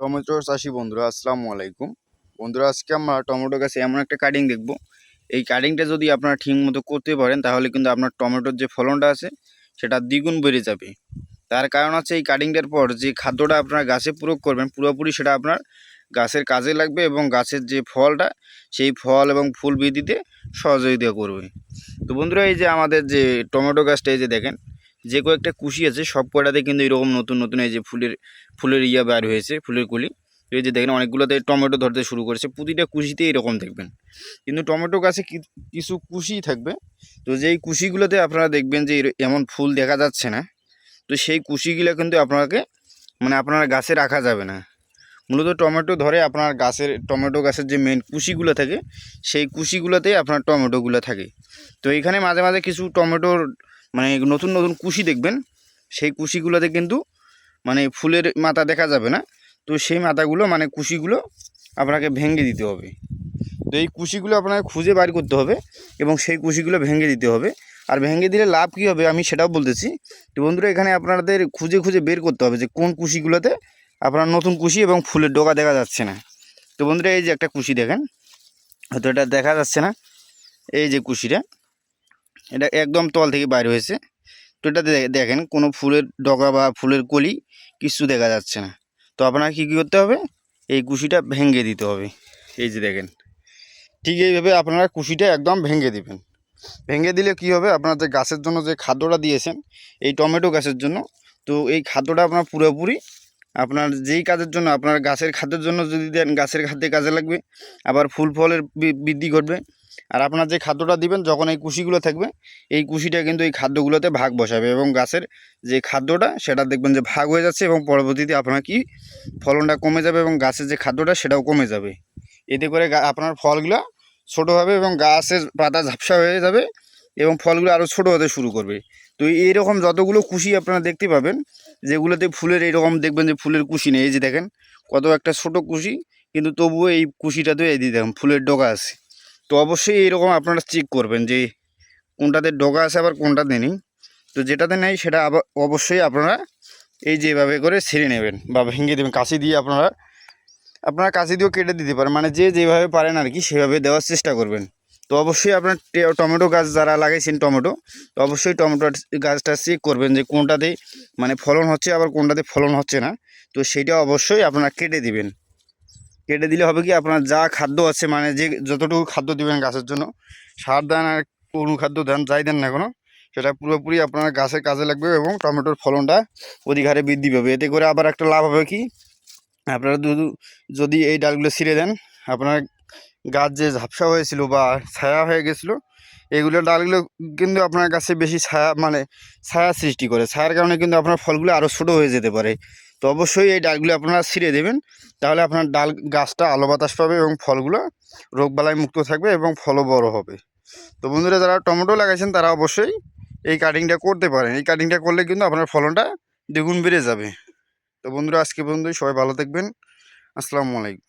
Tomato চাষি বন্ধুরা আসসালামু আলাইকুম। বন্ধুরা, আজকে আমরা টমেটো গাছে এমন একটা কাটিং দেখব। এই কাটিংটা যদি আপনারা ঠিক মতো করতে পারেন তাহলে কিন্তু আপনার টমেটোর যে ফলনটা আছে সেটা দ্বিগুণ বেড়ে যাবে। তার কারণ হচ্ছে এই কাটিংটার পর যে খাদ্যটা আপনারা গাছে প্রয়োগ করবেন পুরোপুরি সেটা আপনার গাছের কাজে লাগবে এবং গাছের যে ফলটা সেই ফল এবং ফুল বৃদ্ধিতে সহযোগিতা করবে। তো বন্ধুরা, এই যে আমাদের যে টমেটো গাছটা, এই যে দেখেন যে কয়েকটা কুশি আছে সব কয়টাতে কিন্তু এরকম নতুন নতুন এই যে ফুলের বার হয়েছে, ফুলের কলি। এই যে দেখেন অনেকগুলোতে টমেটো ধরতে শুরু করেছে, প্রতিটা কুশিতে এরকম দেখবেন। কিন্তু টমেটো গাছে কিছু কুশি থাকবে, তো যেই কুশিগুলোতে আপনারা দেখবেন যে এমন ফুল দেখা যাচ্ছে না, তো সেই কুশিগুলো কিন্তু আপনারা গাছে রাখা যাবে না। মূলত টমেটো ধরে আপনার টমেটো গাছের যে মেন কুশিগুলো থাকে সেই কুশিগুলোতেই আপনার টমেটোগুলো থাকে। তো এখানে মাঝে মাঝে কিছু টমেটোর নতুন নতুন কুশি দেখবেন, সেই কুশিগুলোতে কিন্তু ফুলের মাথা দেখা যাবে না। তো সেই মাথাগুলো কুশিগুলো আপনাকে ভেঙে দিতে হবে। তো এই কুশিগুলো আপনাকে খুঁজে বার করতে হবে এবং সেই কুশিগুলো ভেঙে দিতে হবে। আর ভেঙে দিলে লাভ কী হবে আমি সেটাও বলতেছি। তো বন্ধুরা, এখানে আপনাদের খুঁজে খুঁজে বের করতে হবে যে কোন কুশিগুলোতে আপনার নতুন কুশি এবং ফুলের ডগা দেখা যাচ্ছে না। তো বন্ধুরা, এই যে একটা কুশি দেখেন, হয়তো এটা দেখা যাচ্ছে না, এই যে কুশিটা এটা একদম তল থেকে বাইরে হয়েছে। তো এটা দেখেন কোনো ফুলের ডগা বা ফুলের কলি কিছু দেখা যাচ্ছে না। তো আপনার কী করতে হবে, এই কুশিটা ভেঙে দিতে হবে। এই যে দেখেন, ঠিক এইভাবে আপনারা কুশিটা একদম ভেঙে দিবেন। ভেঙে দিলে কি হবে, আপনার যে গাছের জন্য যে খাদ্যটা দিয়েছেন এই টমেটো গাছের জন্য, তো এই খাদ্যটা আপনার পুরোপুরি আপনার যেই কাজের জন্য আপনার গাছের খাদ্যের জন্য যদি দেন গাছের খাদ্যে কাজে লাগবে, আবার ফুল ফলের বৃদ্ধি ঘটবে। আর আপনার যে খাদ্যটা দিবেন যখন এই কুশিগুলো থাকবে, এই কুশিটা কিন্তু এই খাদ্যগুলোতে ভাগ বসাবে এবং গাছের যে খাদ্যটা সেটা দেখবেন যে ভাগ হয়ে যাচ্ছে এবং পরবর্তীতে আপনার কি ফলনটা কমে যাবে এবং গাছের যে খাদ্যটা সেটাও কমে যাবে। এতে করে আপনার ফলগুলো ছোটো হবে এবং গাছের পাতা ঝাপসা হয়ে যাবে এবং ফলগুলো আরও ছোটো হতে শুরু করবে। তো এইরকম যতগুলো কুশি আপনারা দেখতে পাবেন যেগুলোতে ফুলের এইরকম দেখবেন যে ফুলের কুশি নেই, এই যে দেখেন কত একটা ছোটো কুশি, কিন্তু তবুও এই কুশিটাতে এই দিয়ে দেখেন ফুলের ডগা আছে। তো অবশ্যই এইরকম আপনারা চেক করবেন যে কোনটাতে ডগা আছে আবার কোনটাতে নেই। তো যেটাতে নেই সেটা আবার অবশ্যই আপনারা এই যে এভাবে করে ছিঁড়ে নেবেন বা ভেঙে দেবেন কাঁচি দিয়ে। আপনারা কাঁচি দিয়েও কেটে দিতে পারেন, যে যেভাবে পারেন আর কি সেভাবে দেওয়ার চেষ্টা করবেন। তো অবশ্যই আপনার টমেটো গাছ যারা লাগাইছেন টমেটো, তো অবশ্যই টমেটো গাছটা চেক করবেন যে কোনটাতে ফলন হচ্ছে আবার কোনটাতে ফলন হচ্ছে না। তো সেইটা অবশ্যই আপনারা কেটে দিবেন। কেটে দিলে হবে কি, আপনার যা খাদ্য আছে যে যতটুকু খাদ্য দিবেন গাছের জন্য, সার দেন আর অনুখাদ্য দেন, যাই দেন না কোনো, সেটা পুরোপুরি আপনার গাছের কাজে লাগবে এবং টমেটোর ফলনটা অধিক হারে বৃদ্ধি পাবে। এতে করে আবার একটা লাভ হবে কি, আপনারা যদি এই ডালগুলো ছিঁড়ে দেন, আপনার গাছ যে ঝাপসা হয়েছিল বা ছায়া হয়ে গেছিলো, এগুলো ডালগুলো কিন্তু আপনার গাছে বেশি ছায়া সৃষ্টি করে। ছায়ার কারণে কিন্তু আপনার ফলগুলো আরও ছোটো হয়ে যেতে পারে। তো অবশ্যই এই ডালগুলো আপনারা ছিঁড়ে দেবেন, তাহলে আপনার গাছটা আলো বাতাস পাবে এবং ফলগুলো রোগবালাই মুক্ত থাকবে এবং ফলও বড় হবে। তো বন্ধুরা, যারা টমেটো লাগাইছেন তারা অবশ্যই এই কাটিংটা করতে পারেন। এই কাটিংটা করলে কিন্তু আপনার ফলনটা দ্বিগুণ বেড়ে যাবে। তো বন্ধুরা, আজকে পর্যন্তই, সবাই ভালো থাকবেন। আসসালামু আলাইকুম।